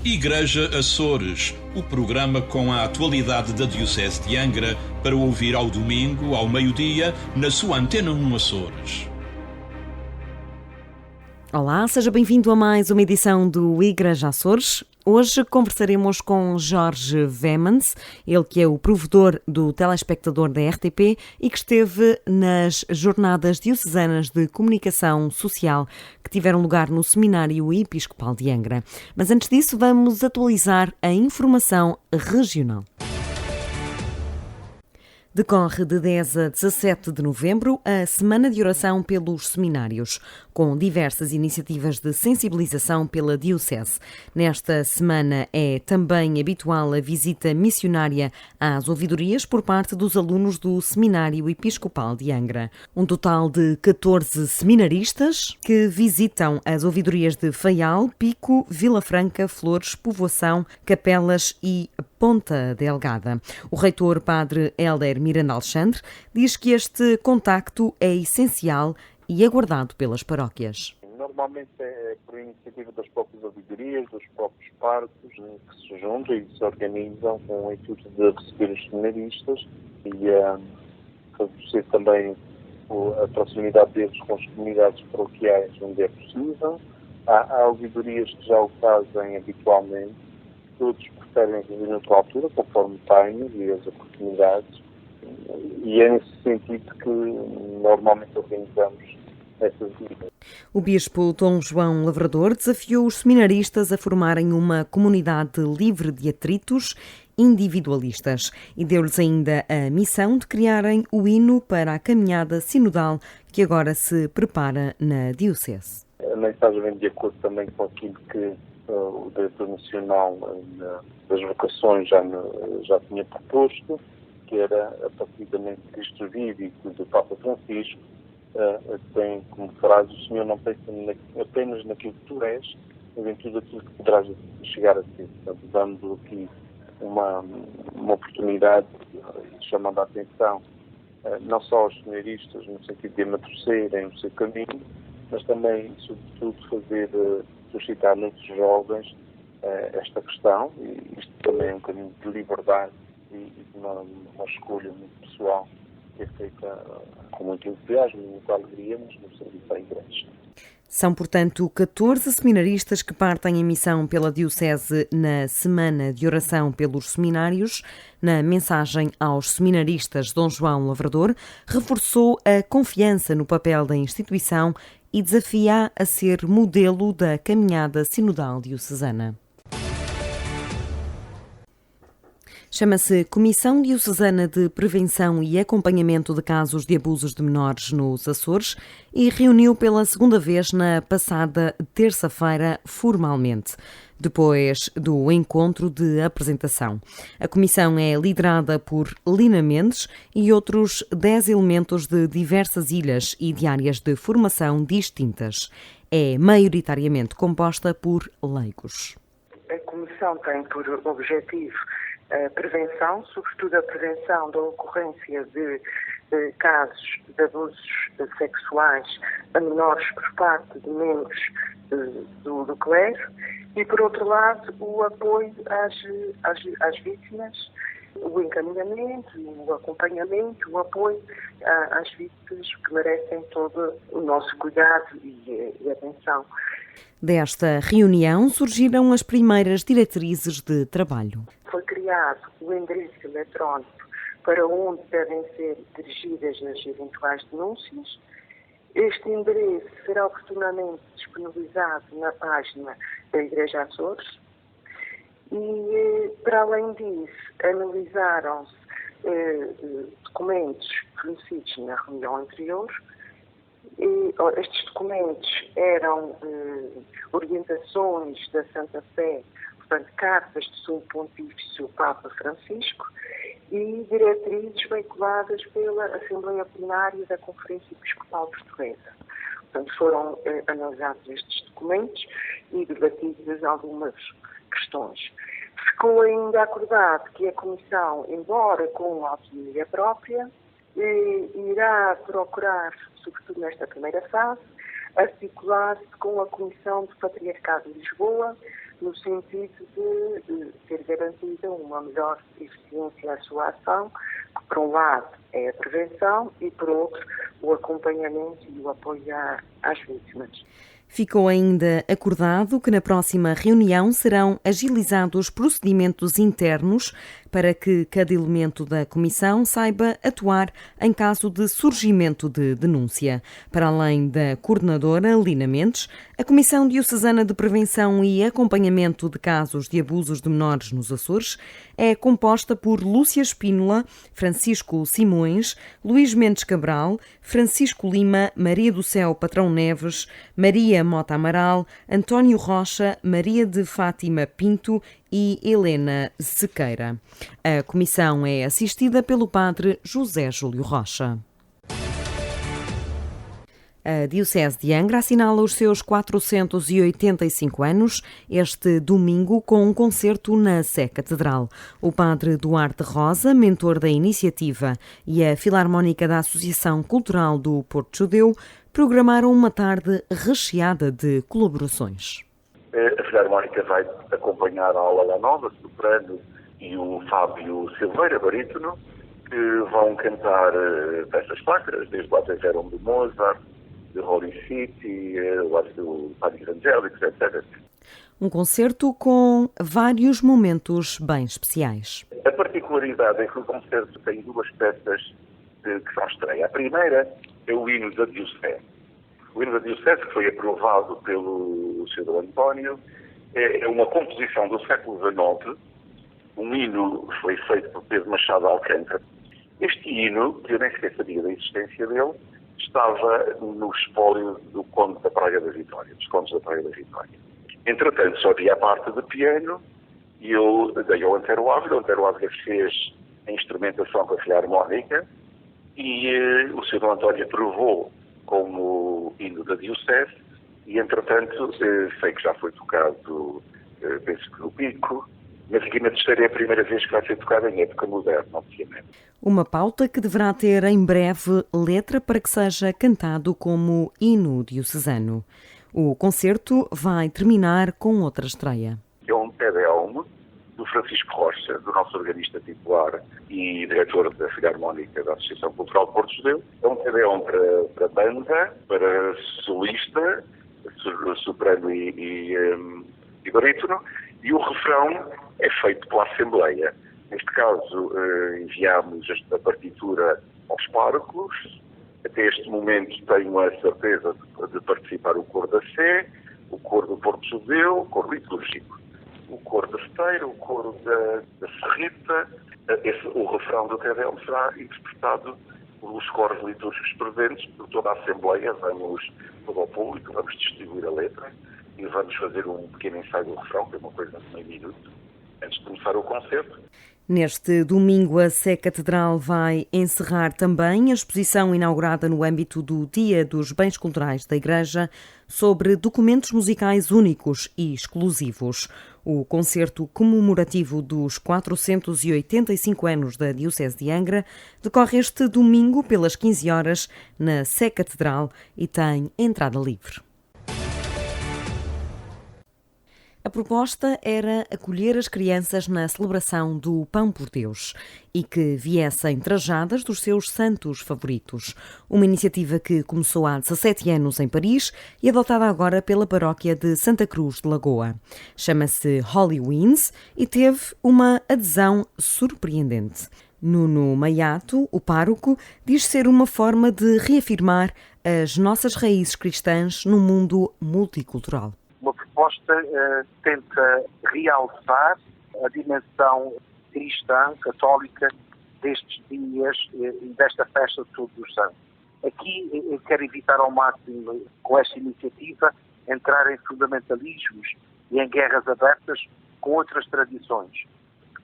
Igreja Açores, o programa com a atualidade da Diocese de Angra para ouvir ao domingo, ao meio-dia, na sua Antena 1 Açores. Olá, seja bem-vindo a mais uma edição do Igreja Açores. Hoje conversaremos com Jorge Vemans, ele que é o provedor do telespectador da RTP e que esteve nas Jornadas Diocesanas de Comunicação Social que tiveram lugar no Seminário Episcopal de Angra. Mas antes disso, vamos atualizar a informação regional. Decorre de 10 a 17 de novembro a Semana de Oração pelos Seminários, com diversas iniciativas de sensibilização pela Diocese. Nesta semana é também habitual a visita missionária às ouvidorias por parte dos alunos do Seminário Episcopal de Angra. Um total de 14 seminaristas que visitam as ouvidorias de Faial, Pico, Vila Franca, Flores, Povoação, Capelas e Ponta Delgada. O reitor Padre Hélder Miranda Alexandre diz que este contacto é essencial e aguardado pelas paróquias. Normalmente é por iniciativa das próprias ouvidorias, dos próprios parques, que se juntam e se organizam com o intuito de receber os seminaristas e favorecer também a proximidade deles com as comunidades paroquiais onde é possível. Há ouvidorias que já o fazem habitualmente, todos preferem fazer noutra altura, conforme o timing e as oportunidades, e é nesse sentido que normalmente organizamos essas visitas. O bispo Dom João Lavrador desafiou os seminaristas a formarem uma comunidade livre de atritos individualistas e deu-lhes ainda a missão de criarem o hino para a caminhada sinodal que agora se prepara na Diocese. A mensagem vem de acordo também com aquilo que o Diretor Nacional das Vocações já tinha proposto, que era a partir da Cristo Jurídico do Papa Francisco, tem como frase: o Senhor não pensa apenas naquilo que tu és, mas em tudo aquilo que poderás chegar a ser. Portanto, dando aqui uma oportunidade, chamando a atenção não só aos seminaristas, no sentido de amadurecerem o seu caminho, mas também, sobretudo, suscitar muitos jovens esta questão, e isto também é um caminho de liberdade e de uma escolha muito pessoal, que é feita com muito entusiasmo e muita alegria, mas no serviço à Igreja. São, portanto, 14 seminaristas que partem em missão pela Diocese na Semana de Oração pelos Seminários. Na mensagem aos seminaristas, Dom João Lavrador reforçou a confiança no papel da instituição e desafia a ser modelo da caminhada sinodal diocesana. Chama-se Comissão Diocesana de Prevenção e Acompanhamento de Casos de Abusos de Menores nos Açores e reuniu pela segunda vez na passada terça-feira formalmente, depois do encontro de apresentação. A comissão é liderada por Lina Mendes e outros 10 elementos de diversas ilhas e de áreas de formação distintas. É maioritariamente composta por leigos. A comissão tem por objetivo a prevenção, sobretudo a prevenção da ocorrência de casos de abusos sexuais a menores por parte de membros do clero e, por outro lado, o apoio às vítimas, o encaminhamento, o acompanhamento, o apoio às vítimas que merecem todo o nosso cuidado e atenção. Desta reunião surgiram as primeiras diretrizes de trabalho. Foi criado o endereço eletrónico para onde devem ser dirigidas as eventuais denúncias. Este endereço será oportunamente disponibilizado na página da Igreja Açores e, para além disso, analisaram-se documentos fornecidos na reunião anterior. Estes documentos eram orientações da Santa Sé, portanto, cartas de Sumo Pontífice Papa Francisco e diretrizes veiculadas pela Assembleia Plenária da Conferência Episcopal Portuguesa. Portanto, foram analisados estes documentos e debatidas algumas questões. Ficou ainda acordado que a Comissão, embora com autonomia própria, irá procurar, sobretudo nesta primeira fase, articular-se com a Comissão do Patriarcado de Lisboa, no sentido de ter garantida uma melhor eficiência à sua ação, que por um lado é a prevenção e por outro o acompanhamento e o apoio às vítimas. Ficou ainda acordado que na próxima reunião serão agilizados procedimentos internos para que cada elemento da Comissão saiba atuar em caso de surgimento de denúncia. Para além da coordenadora Lina Mendes, a Comissão Diocesana de Prevenção e Acompanhamento de Casos de Abusos de Menores nos Açores é composta por Lúcia Espínola, Francisco Simões, Luís Mendes Cabral, Francisco Lima, Maria do Céu Patrão Neves, Maria Mota Amaral, António Rocha, Maria de Fátima Pinto e Helena Sequeira. A comissão é assistida pelo padre José Júlio Rocha. A Diocese de Angra assinala os seus 485 anos este domingo com um concerto na Sé Catedral. O padre Duarte Rosa, mentor da iniciativa, e a Filarmónica da Associação Cultural do Porto Judeu programaram uma tarde recheada de colaborações. A Filarmónica vai acompanhar a Aula Nova, soprano, e o Fábio Silveira, barítono, que vão cantar peças sacras, desde o Ave Verum de Mozart, de Holy City, o Padre Evangélicos, etc. Um concerto com vários momentos bem especiais. A particularidade é que o concerto tem duas peças que são estreia. A primeira é o hino da Diocese. O hino da Diocese, que foi aprovado pelo Sr. António, é uma composição do século XIX. Um hino que foi feito por Pedro Machado Alcântara. Este hino, que eu nem sequer sabia da existência dele, estava no espólio do Conde da Praia da Vitória, dos Condes da Praia da Vitória. Entretanto, só havia a parte de piano e eu dei ao Antero Ávila. O Antero Ávila fez a instrumentação com a Filarmónica e o Sr. António aprovou como hino da Diocese e, entretanto, sei que já foi tocado, penso que no Pico, mas aqui na Terceira é a primeira vez que vai ser tocado em época moderna, obviamente. Uma pauta que deverá ter em breve letra para que seja cantado como hino diocesano. O concerto vai terminar com outra estreia. É um Te-Deum do Francisco Rocha, do nosso organista titular e diretor da Filarmónica da Associação Cultural Porto Judeu. É um Te-Deum para banda, para solista, soprano e barítono, e o refrão é feito pela Assembleia. Neste caso, enviámos a partitura aos párocos. Até este momento tenho a certeza de participar o coro da Sé, o coro do Porto Judeu, o coro litúrgico, o coro da Esteira, o coro da Serrita. O refrão do Te-Deum será interpretado pelos coros litúrgicos presentes, por toda a Assembleia. Vamos, todo o público, vamos distribuir a letra e vamos fazer um pequeno ensaio do refrão, que é uma coisa de meio minuto, antes de começar o concerto. Neste domingo, a Sé Catedral vai encerrar também a exposição inaugurada no âmbito do Dia dos Bens Culturais da Igreja sobre documentos musicais únicos e exclusivos. O concerto comemorativo dos 485 anos da Diocese de Angra decorre este domingo pelas 15 horas na Sé Catedral e tem entrada livre. A proposta era acolher as crianças na celebração do Pão por Deus e que viessem trajadas dos seus santos favoritos. Uma iniciativa que começou há 17 anos em Paris e adotada agora pela paróquia de Santa Cruz de Lagoa. Chama-se Holy Winds e teve uma adesão surpreendente. Nuno Maiato, o pároco, diz ser uma forma de reafirmar as nossas raízes cristãs num mundo multicultural. Uma proposta tenta realçar a dimensão cristã, católica, destes dias e desta festa de Todos os Santos. Aqui eu quero evitar ao máximo, com esta iniciativa, entrar em fundamentalismos e em guerras abertas com outras tradições.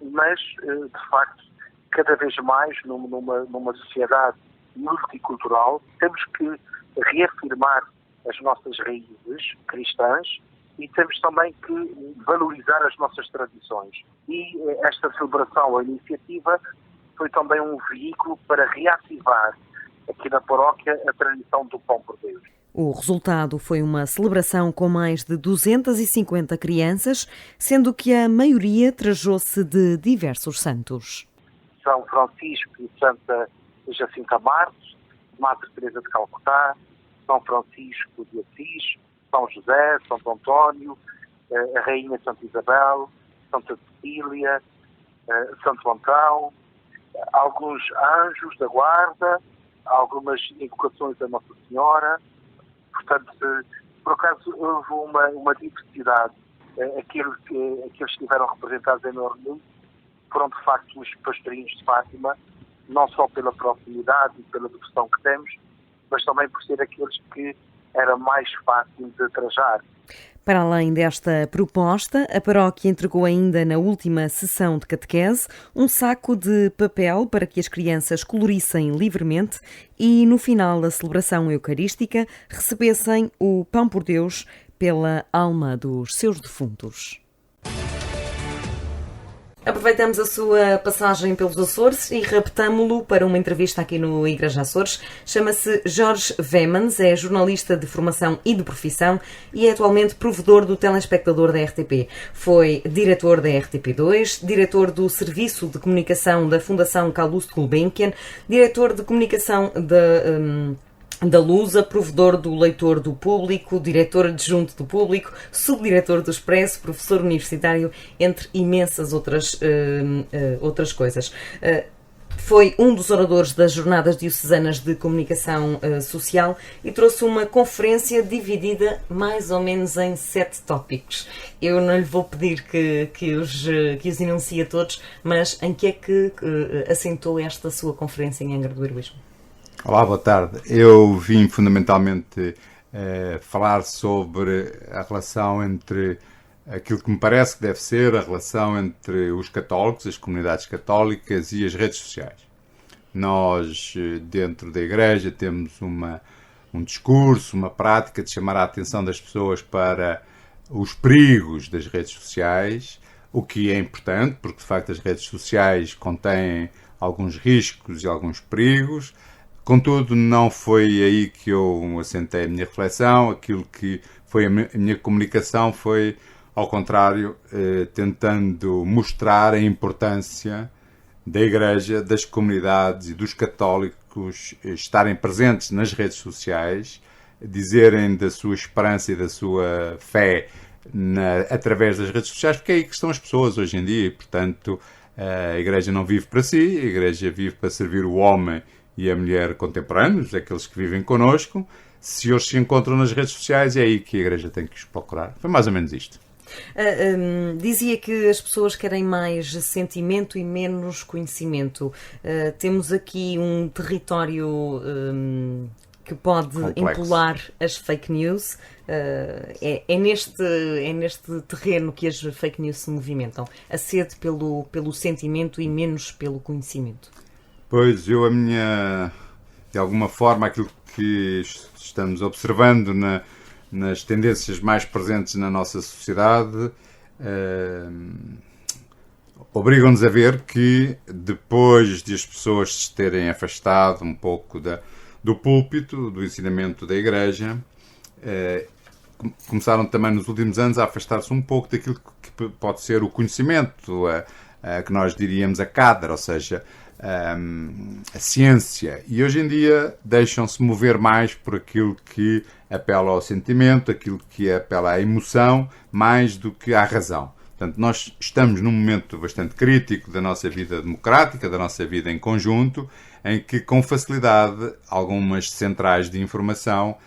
Mas, de facto, cada vez mais, numa sociedade multicultural, temos que reafirmar as nossas raízes cristãs e temos também que valorizar as nossas tradições. E esta celebração, a iniciativa, foi também um veículo para reativar aqui na paróquia a tradição do Pão por Deus. O resultado foi uma celebração com mais de 250 crianças, sendo que a maioria trajou-se de diversos santos. São Francisco e Santa Jacinta Marques, Madre Teresa de Calcutá, São Francisco de Assis, São José, Santo António, a Rainha Santa Isabel, Santa Cecília, Santo Antão, alguns anjos da guarda, algumas invocações da Nossa Senhora. Portanto, por acaso houve uma diversidade. Aqueles que estiveram representados em Ormuz foram de facto os pastorinhos de Fátima, não só pela proximidade e pela devoção que temos, mas também por ser aqueles que era mais fácil de trajar. Para além desta proposta, a paróquia entregou ainda na última sessão de catequese um saco de papel para que as crianças colorissem livremente e, no final da celebração eucarística, recebessem o pão por Deus pela alma dos seus defuntos. Aproveitamos a sua passagem pelos Açores e raptámo-lo para uma entrevista aqui no Igreja Açores. Chama-se Jorge Vemans, é jornalista de formação e de profissão e é atualmente provedor do telespectador da RTP. Foi diretor da RTP2, diretor do Serviço de Comunicação da Fundação Calouste Gulbenkian, diretor de comunicação da Lusa, provedor do Leitor do Público, diretor adjunto do Público, subdiretor do Expresso, professor universitário, entre imensas outras coisas. Foi um dos oradores das Jornadas Diocesanas de Comunicação Social e trouxe uma conferência dividida mais ou menos em 7 tópicos. Eu não lhe vou pedir que os enuncie a todos, mas em que é que assentou esta sua conferência em Angra do Heroísmo? Olá, boa tarde. Eu vim fundamentalmente falar sobre a relação entre aquilo que me parece que deve ser a relação entre os católicos, as comunidades católicas e as redes sociais. Nós, dentro da Igreja, temos um discurso, uma prática de chamar a atenção das pessoas para os perigos das redes sociais, o que é importante, porque de facto as redes sociais contêm alguns riscos e alguns perigos. Contudo, não foi aí que eu assentei a minha reflexão. Aquilo que foi a minha comunicação foi, ao contrário, tentando mostrar a importância da Igreja, das comunidades e dos católicos estarem presentes nas redes sociais, dizerem da sua esperança e da sua fé através das redes sociais, porque é aí que estão as pessoas hoje em dia e, portanto, a Igreja não vive para si, a Igreja vive para servir o homem e a mulher contemporâneos, aqueles que vivem connosco. Se eles se encontram nas redes sociais, é aí que a Igreja tem que os procurar. Foi mais ou menos isto. Dizia que as pessoas querem mais sentimento e menos conhecimento. Temos aqui um território que pode complexo. Empolar as fake news. É neste terreno que as fake news se movimentam. A sede pelo sentimento e menos pelo conhecimento. Pois, de alguma forma, aquilo que estamos observando nas tendências mais presentes na nossa sociedade obrigam-nos a ver que, depois de as pessoas se terem afastado um pouco do púlpito, do ensinamento da Igreja, começaram também nos últimos anos a afastar-se um pouco daquilo que pode ser o conhecimento, que nós diríamos a cadra, ou seja, a ciência, e hoje em dia deixam-se mover mais por aquilo que apela ao sentimento, aquilo que apela à emoção, mais do que à razão. Portanto, nós estamos num momento bastante crítico da nossa vida democrática, da nossa vida em conjunto, em que com facilidade algumas centrais de informação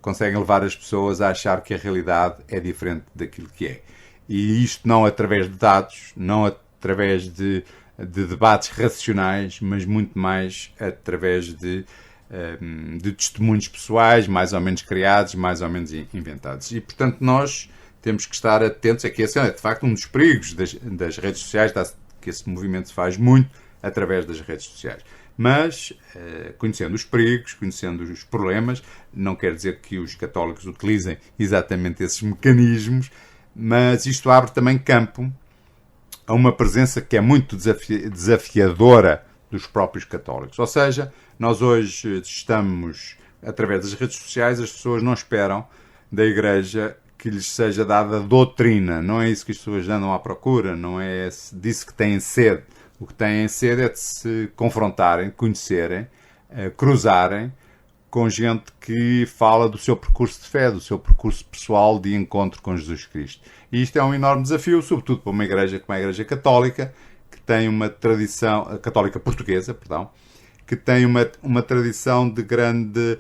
conseguem levar as pessoas a achar que a realidade é diferente daquilo que é. E isto não através de dados, não através de debates racionais, mas muito mais através de testemunhos pessoais, mais ou menos criados, mais ou menos inventados. E, portanto, nós temos que estar atentos. É que esse é, de facto, um dos perigos das redes sociais, que esse movimento se faz muito através das redes sociais. Mas, conhecendo os perigos, conhecendo os problemas, não quer dizer que os católicos utilizem exatamente esses mecanismos, mas isto abre também campo a uma presença que é muito desafiadora dos próprios católicos. Ou seja, nós hoje estamos através das redes sociais, as pessoas não esperam da Igreja que lhes seja dada doutrina. Não é isso que as pessoas andam à procura, não é disso que têm sede. O que têm sede é de se confrontarem, conhecerem, cruzarem com gente que fala do seu percurso de fé, do seu percurso pessoal de encontro com Jesus Cristo. E isto é um enorme desafio, sobretudo para uma igreja como a Igreja Católica, que tem uma tradição, a católica portuguesa, perdão, que tem uma tradição de grande,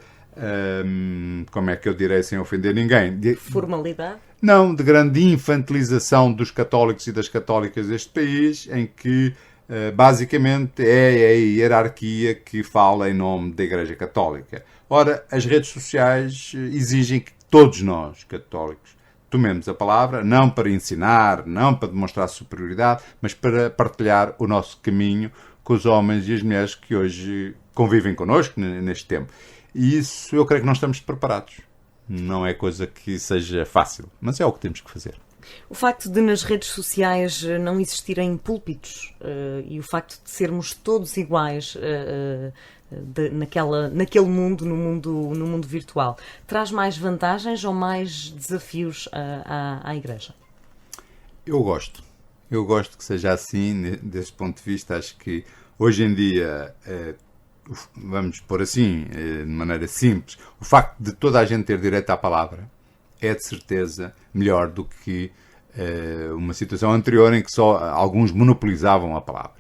como é que eu direi sem ofender ninguém? Formalidade? Não, de grande infantilização dos católicos e das católicas deste país, em que basicamente é a hierarquia que fala em nome da Igreja Católica. Ora, as redes sociais exigem que todos nós, católicos, tomemos a palavra, não para ensinar, não para demonstrar superioridade, mas para partilhar o nosso caminho com os homens e as mulheres que hoje convivem connosco neste tempo. E isso eu creio que não estamos preparados. Não é coisa que seja fácil, mas é o que temos que fazer. O facto de nas redes sociais não existirem púlpitos e o facto de sermos todos iguais naquele mundo, no mundo virtual, traz mais vantagens ou mais desafios à Igreja? Eu gosto que seja assim, desse ponto de vista. Acho que hoje em dia, vamos pôr assim, de maneira simples, o facto de toda a gente ter direito à palavra é de certeza melhor do que uma situação anterior em que só alguns monopolizavam a palavra.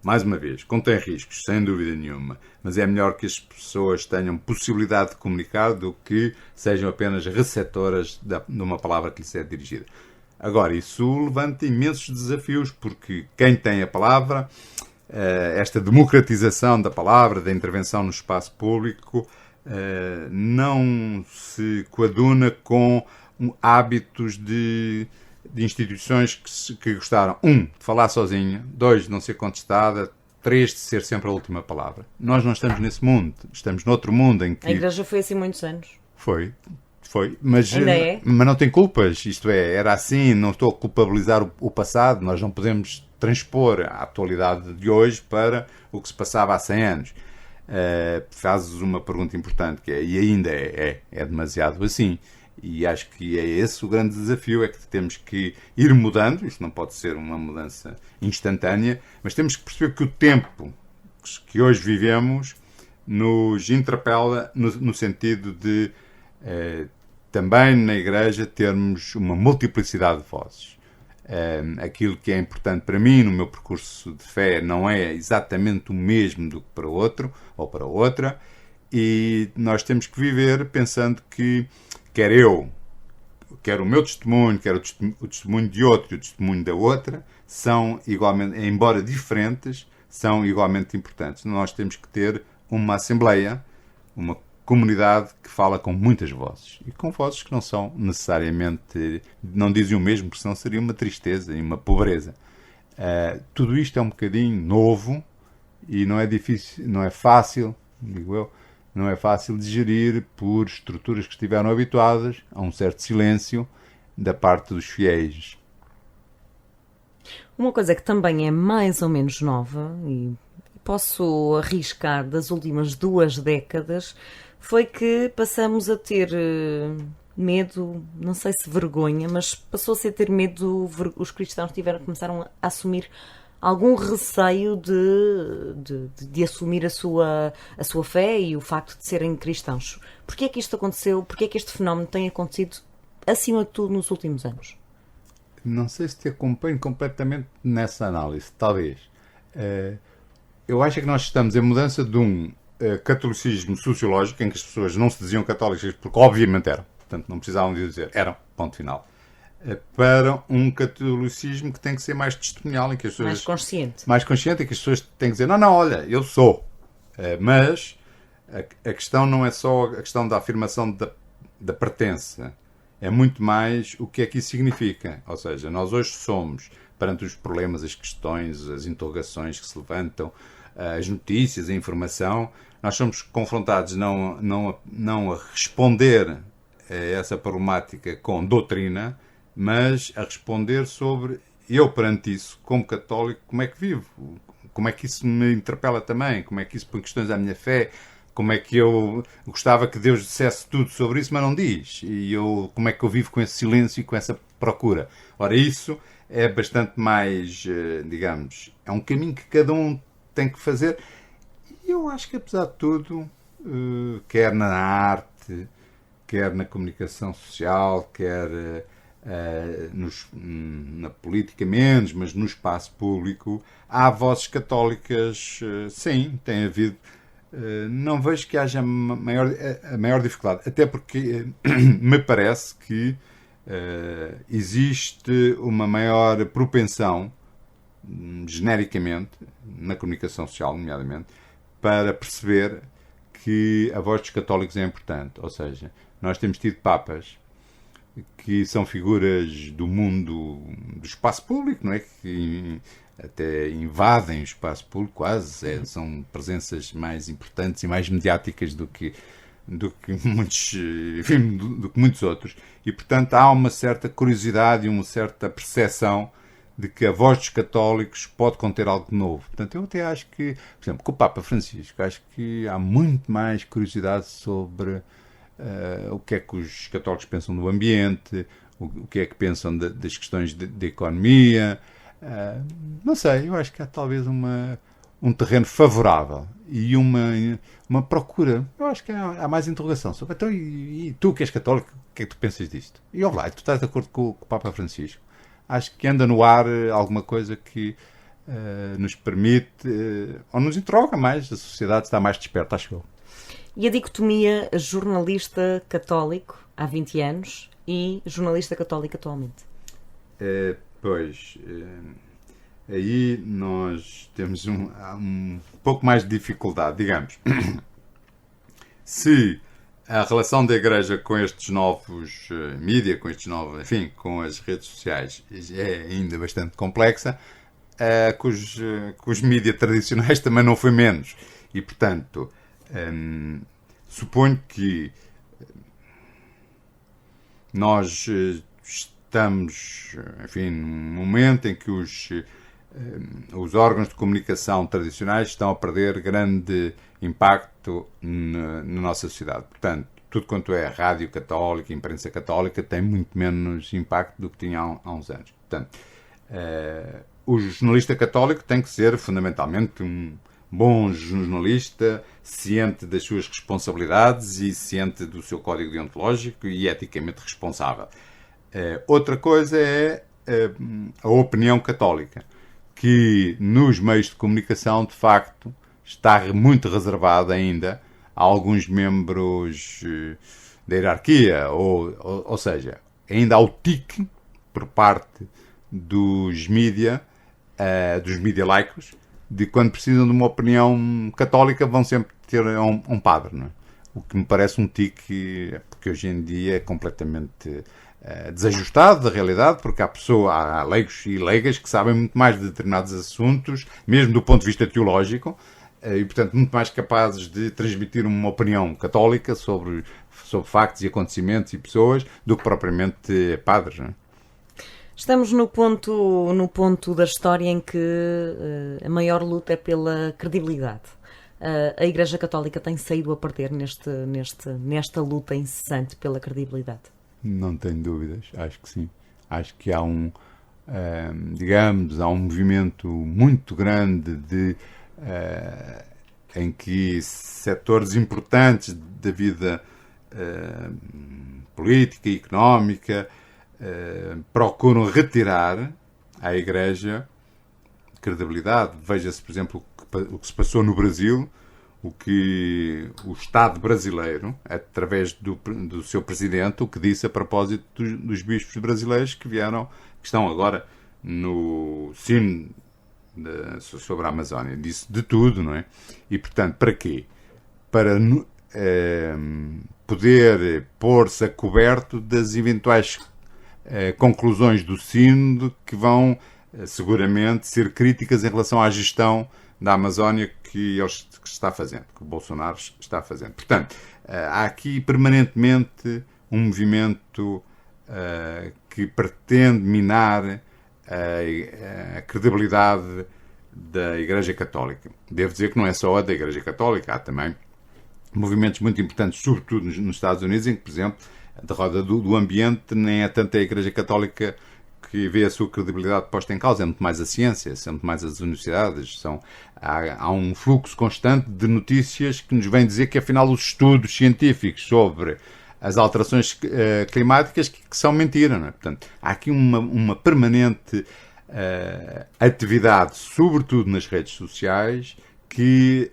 Mais uma vez, contém riscos, sem dúvida nenhuma, mas é melhor que as pessoas tenham possibilidade de comunicar do que sejam apenas receptoras de uma palavra que lhes é dirigida. Agora, isso levanta imensos desafios, porque quem tem a palavra, esta democratização da palavra, da intervenção no espaço público, não se coaduna com hábitos de instituições que gostaram, 1, de falar sozinha, 2, de não ser contestada, 3, de ser sempre a última palavra. Nós não estamos nesse mundo, estamos noutro mundo em que... A Igreja foi assim muitos anos. Foi, mas ainda é? Mas não tem culpas, isto é, era assim, não estou a culpabilizar o passado, nós não podemos transpor a atualidade de hoje para o que se passava há 100 anos. Fazes uma pergunta importante, que é, e ainda é demasiado assim. E acho que é esse o grande desafio, é que temos que ir mudando, isto não pode ser uma mudança instantânea, mas temos que perceber que o tempo que hoje vivemos nos interpela no sentido de também na Igreja termos uma multiplicidade de vozes. Aquilo que é importante para mim no meu percurso de fé não é exatamente o mesmo do que para outro ou para outra, e nós temos que viver pensando que quer o meu testemunho, quer o testemunho de outro e o testemunho da outra, são igualmente, embora diferentes, são igualmente importantes. Nós temos que ter uma assembleia, uma comunidade que fala com muitas vozes, e com vozes que não são necessariamente, não dizem o mesmo, porque senão seria uma tristeza e uma pobreza. Tudo isto é um bocadinho novo e não é difícil, não é fácil, digo eu, não é fácil de gerir por estruturas que estiveram habituadas a um certo silêncio da parte dos fiéis. Uma coisa que também é mais ou menos nova, e posso arriscar das últimas 2 décadas, foi que passamos a ter medo, não sei se vergonha, mas passou-se a ter medo, os cristãos começaram a assumir algum receio de assumir a sua fé e o facto de serem cristãos. Porquê é que isto aconteceu? Porquê é que este fenómeno tem acontecido, acima de tudo, nos últimos anos? Não sei se te acompanho completamente nessa análise, talvez. Eu acho que nós estamos em mudança de um catolicismo sociológico, em que as pessoas não se diziam católicas porque obviamente eram, portanto não precisavam de dizer, eram, ponto final, para um catolicismo que tem que ser mais testemunhal, em que as pessoas, mais consciente, em que as pessoas têm que dizer, não, olha, eu sou. Mas a questão não é só a questão da afirmação da pertença, é muito mais o que é que isso significa. Ou seja, nós hoje somos, perante os problemas, as questões, as interrogações que se levantam, as notícias, a informação, nós somos confrontados não a responder a essa problemática com doutrina, mas a responder sobre eu perante isso, como católico, como é que vivo, como é que isso me interpela também, como é que isso põe questões à minha fé, como é que eu gostava que Deus dissesse tudo sobre isso, mas não diz. E como é que eu vivo com esse silêncio e com essa procura? Ora, isso é bastante mais, digamos, é um caminho que cada um tem que fazer. E eu acho que, apesar de tudo, quer na arte, quer na comunicação social, quer na política menos, mas no espaço público, há vozes católicas, sim, tem havido. Não vejo que haja a maior dificuldade, até porque me parece que existe uma maior propensão, genericamente, na comunicação social, nomeadamente, para perceber que a voz dos católicos é importante. Ou seja, nós temos tido papas que são figuras do mundo do espaço público, não é? Que até invadem o espaço público quase, são presenças mais importantes e mais mediáticas do que muitos, enfim, do que muitos outros. E, portanto, há uma certa curiosidade e uma certa percepção de que a voz dos católicos pode conter algo de novo. Portanto, eu até acho que, por exemplo, com o Papa Francisco, acho que há muito mais curiosidade sobre o que é que os católicos pensam do ambiente, o que é que pensam das questões de economia. Não sei, eu acho que há talvez um terreno favorável e uma procura. Eu acho que há mais interrogação sobre. Então, e tu que és católico, o que é que tu pensas disto? E ouve lá, tu estás de acordo com o Papa Francisco? Acho que anda no ar alguma coisa que nos permite, ou nos interroga mais, a sociedade está mais desperta, acho eu. E a dicotomia jornalista católico há 20 anos e jornalista católico atualmente? Aí nós temos um pouco mais de dificuldade, digamos. Se a relação da Igreja com estes novos mídia, com estes novos, enfim, com as redes sociais, é ainda bastante complexa, com os mídia tradicionais também não foi menos. E, portanto, suponho que nós estamos, enfim, num momento em que os órgãos de comunicação tradicionais estão a perder grande impacto na nossa sociedade. Portanto, tudo quanto é rádio católica, imprensa católica, tem muito menos impacto do que tinha há uns anos. Portanto, o jornalista católico tem que ser fundamentalmente um bom jornalista, ciente das suas responsabilidades e ciente do seu código deontológico e eticamente responsável. Outra coisa é a opinião católica, que nos meios de comunicação, de facto, está muito reservada ainda a alguns membros da hierarquia, ou seja, ainda há o tique por parte dos mídia laicos, de quando precisam de uma opinião católica vão sempre ter um padre, não é? O que me parece um tique, porque hoje em dia é completamente desajustado da realidade, porque há leigos e leigas que sabem muito mais de determinados assuntos, mesmo do ponto de vista teológico, e, portanto, muito mais capazes de transmitir uma opinião católica sobre factos e acontecimentos e pessoas do que propriamente padres, não é? Estamos no ponto da história em que a maior luta é pela credibilidade. A Igreja Católica tem saído a perder nesta luta incessante pela credibilidade? Não tenho dúvidas, acho que sim. Acho que há há um movimento muito grande em que setores importantes da vida política e económica procuram retirar à Igreja credibilidade. Veja-se, por exemplo, o que se passou no Brasil, o que o Estado brasileiro, através do seu presidente, o que disse a propósito dos bispos brasileiros que estão agora no sino sobre a Amazónia. Disse de tudo, não é? E, portanto, para quê? Para poder pôr-se a coberto das eventuais conclusões do sínodo que vão seguramente ser críticas em relação à gestão da Amazónia que está fazendo, que o Bolsonaro está fazendo. Portanto, há aqui permanentemente um movimento que pretende minar a credibilidade da Igreja Católica. Devo dizer que não é só a da Igreja Católica, há também movimentos muito importantes, sobretudo nos Estados Unidos, em que, por exemplo, a derrota do ambiente nem é tanto a Igreja Católica que vê a sua credibilidade posta em causa, é muito mais a ciência, é muito mais as universidades. Há um fluxo constante de notícias que nos vem dizer que, afinal, os estudos científicos sobre as alterações climáticas que são mentira, não é? Portanto, há aqui uma permanente atividade, sobretudo nas redes sociais, que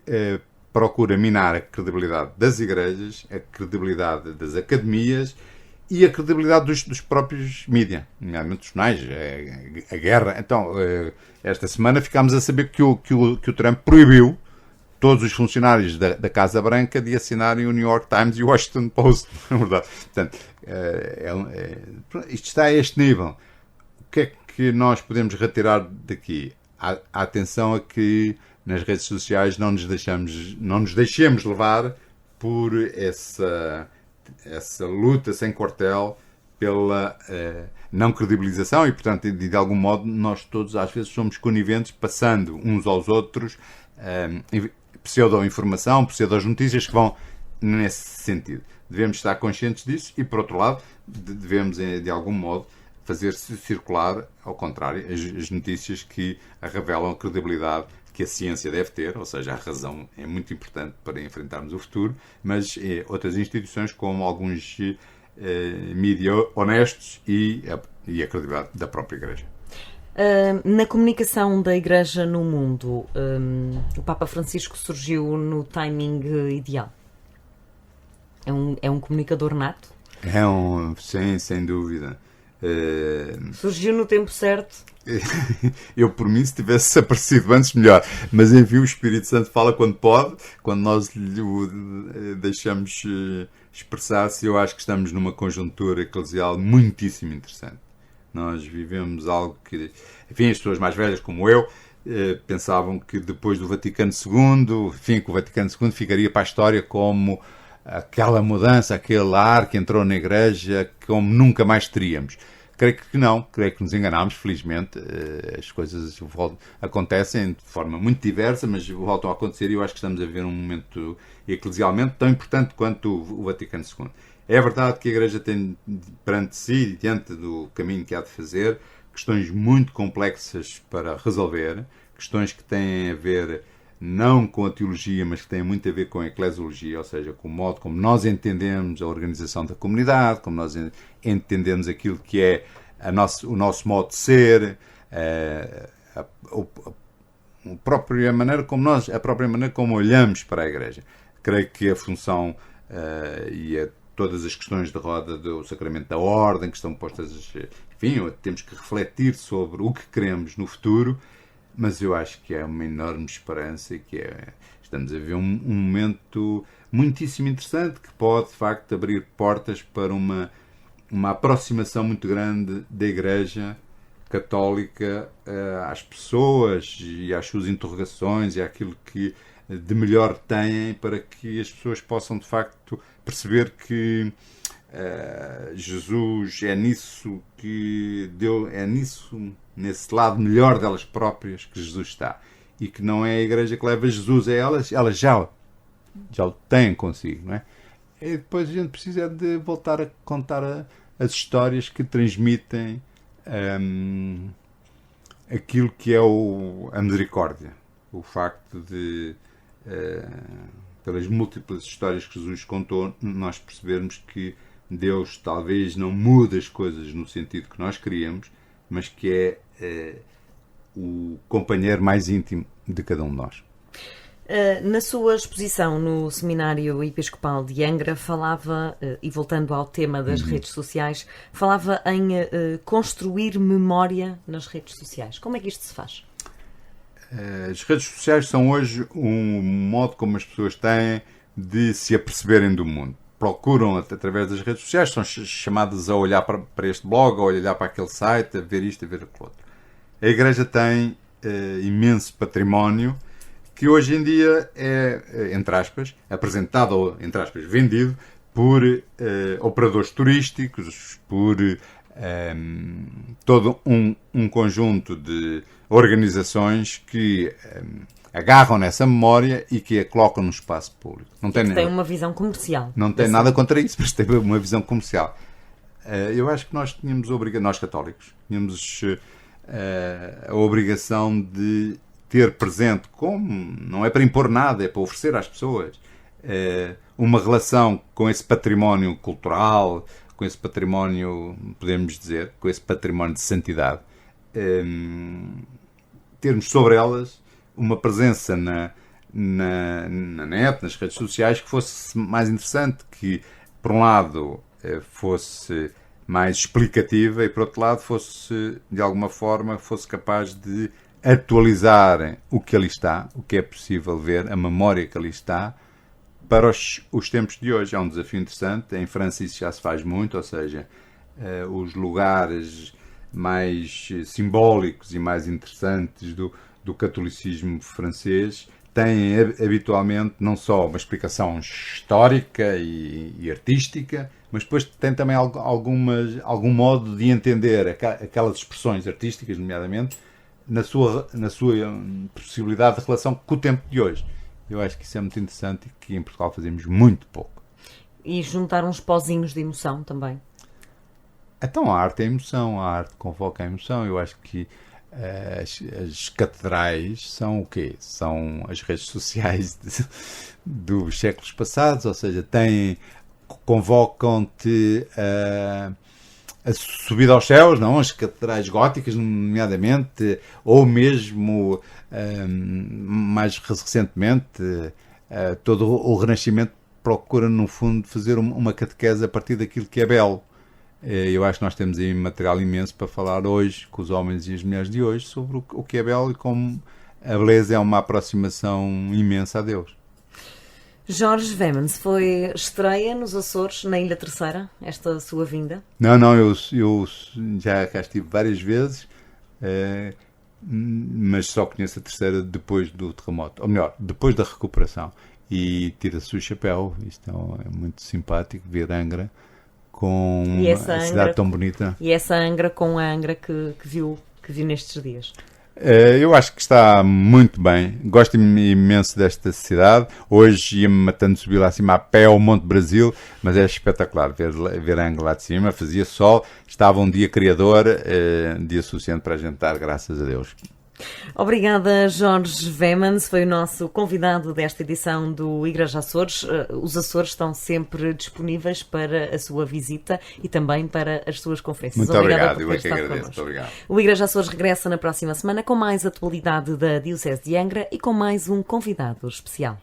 procura minar a credibilidade das igrejas, a credibilidade das academias e a credibilidade dos próprios mídia, nomeadamente os jornais, a guerra. Então, esta semana ficámos a saber que o Trump proibiu todos os funcionários da Casa Branca de assinarem o New York Times e o Washington Post, na verdade. Portanto, isto está a este nível. O que é que nós podemos retirar daqui? A atenção a que nas redes sociais não nos deixemos levar por essa luta sem quartel pela não credibilização e, portanto, de algum modo, nós todos às vezes somos coniventes, passando uns aos outros pseudo-informação, pseudo-notícias que vão nesse sentido. Devemos estar conscientes disso e, por outro lado, devemos, de algum modo, fazer circular, ao contrário, as notícias que revelam a credibilidade que a ciência deve ter, ou seja, a razão é muito importante para enfrentarmos o futuro, mas outras instituições como alguns mídia honestos e a credibilidade da própria Igreja. Na comunicação da Igreja no mundo, o Papa Francisco surgiu no timing ideal? É um comunicador nato? Sim, sem dúvida. Surgiu no tempo certo? Eu, por mim, se tivesse aparecido antes, melhor. Mas, enfim, o Espírito Santo fala quando pode, quando nós lhe deixamos expressar-se. Eu acho que estamos numa conjuntura eclesial muitíssimo interessante. Nós vivemos algo que, enfim, as pessoas mais velhas, como eu, pensavam que depois do Vaticano II, enfim, que o Vaticano II ficaria para a história como aquela mudança, aquele ar que entrou na Igreja, como nunca mais teríamos. Creio que não, creio que nos enganámos, felizmente. As coisas acontecem de forma muito diversa, mas voltam a acontecer e eu acho que estamos a viver um momento eclesialmente tão importante quanto o Vaticano II. É verdade que a Igreja tem perante si, diante do caminho que há de fazer, questões muito complexas para resolver, questões que têm a ver não com a teologia, mas que têm muito a ver com a eclesiologia, ou seja, com o modo como nós entendemos a organização da comunidade, como nós entendemos aquilo que é o nosso modo de ser, a própria maneira como olhamos para a Igreja. Creio que a função todas as questões de roda do sacramento da ordem que estão postas, enfim, temos que refletir sobre o que queremos no futuro. Mas eu acho que é uma enorme esperança e que estamos a ver um momento muitíssimo interessante que pode, de facto, abrir portas para uma aproximação muito grande da Igreja Católica às pessoas e às suas interrogações e àquilo que de melhor têm, para que as pessoas possam, de facto, perceber que Jesus é nisso que deu, nesse lado melhor delas próprias que Jesus está. E que não é a Igreja que leva Jesus a elas já o têm consigo, não é? E depois a gente precisa de voltar a contar as histórias que transmitem aquilo que é a misericórdia. O facto de, pelas múltiplas histórias que Jesus contou, nós percebermos que Deus talvez não muda as coisas no sentido que nós queríamos, mas que é o companheiro mais íntimo de cada um de nós. Na sua exposição no Seminário Episcopal de Angra, falava, e voltando ao tema das redes sociais, falava em construir memória nas redes sociais. Como é que isto se faz? As redes sociais são hoje um modo como as pessoas têm de se aperceberem do mundo. Procuram, através das redes sociais, são chamadas a olhar para este blog, a olhar para aquele site, a ver isto, a ver aquilo outro. A Igreja tem imenso património que hoje em dia é, entre aspas, apresentado ou, entre aspas, vendido por operadores turísticos, por todo um conjunto de organizações que agarram nessa memória e que a colocam no espaço público. Não tem, tem uma visão comercial. Não tem nada contra isso, mas tem uma visão comercial. Eu acho que nós tínhamos nós católicos, tínhamos a obrigação de ter presente, como não é para impor nada, é para oferecer às pessoas uma relação com esse património cultural, com esse património, podemos dizer, com esse património de santidade. Termos sobre elas uma presença na net, nas redes sociais, que fosse mais interessante, que, por um lado, fosse mais explicativa e, por outro lado, fosse, de alguma forma, fosse capaz de atualizar o que ali está, o que é possível ver, a memória que ali está, para os tempos de hoje. É um desafio interessante. Em França isso já se faz muito, ou seja, os lugares mais simbólicos e mais interessantes do catolicismo francês têm habitualmente não só uma explicação histórica e artística, mas depois tem também algum modo de entender aquelas expressões artísticas, nomeadamente, na sua possibilidade de relação com o tempo de hoje. Eu acho que isso é muito interessante e que em Portugal fazemos muito pouco. E juntar uns pozinhos de emoção também. Então a arte é emoção, a arte convoca a emoção. Eu acho que as catedrais são o quê? São as redes sociais dos séculos passados, ou seja, convocam-te a subida aos céus, não? As catedrais góticas, nomeadamente, ou mesmo mais recentemente, todo o Renascimento procura, no fundo, fazer uma catequese a partir daquilo que é belo. Eu acho que nós temos aí material imenso para falar hoje com os homens e as mulheres de hoje sobre o que é belo e como a beleza é uma aproximação imensa a Deus. Jorge Vemans, foi estreia nos Açores, na Ilha Terceira, esta sua vinda? Não, eu já cá estive várias vezes, mas só conheço a Terceira depois do terremoto, ou melhor, depois da recuperação. E tira-se o chapéu, isto é muito simpático, ver Angra com a cidade tão bonita. E essa Angra com a Angra que viu nestes dias? Eu acho que está muito bem. Gosto imenso desta cidade. Hoje ia-me matando de subir lá acima a pé ao Monte Brasil, mas é espetacular ver a Angra lá de cima. Fazia sol, estava um dia criador, dia suficiente para jantar, graças a Deus. Obrigada, Jorge Vemans, foi o nosso convidado desta edição do Igreja Açores. Os Açores estão sempre disponíveis para a sua visita e também para as suas conferências. Muito obrigado, eu é que agradeço. Muito obrigado. O Igreja Açores regressa na próxima semana com mais atualidade da Diocese de Angra e com mais um convidado especial.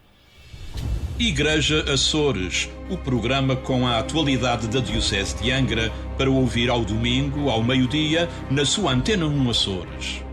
Igreja Açores, o programa com a atualidade da Diocese de Angra para ouvir ao domingo, ao meio-dia, na sua Antena 1 Açores.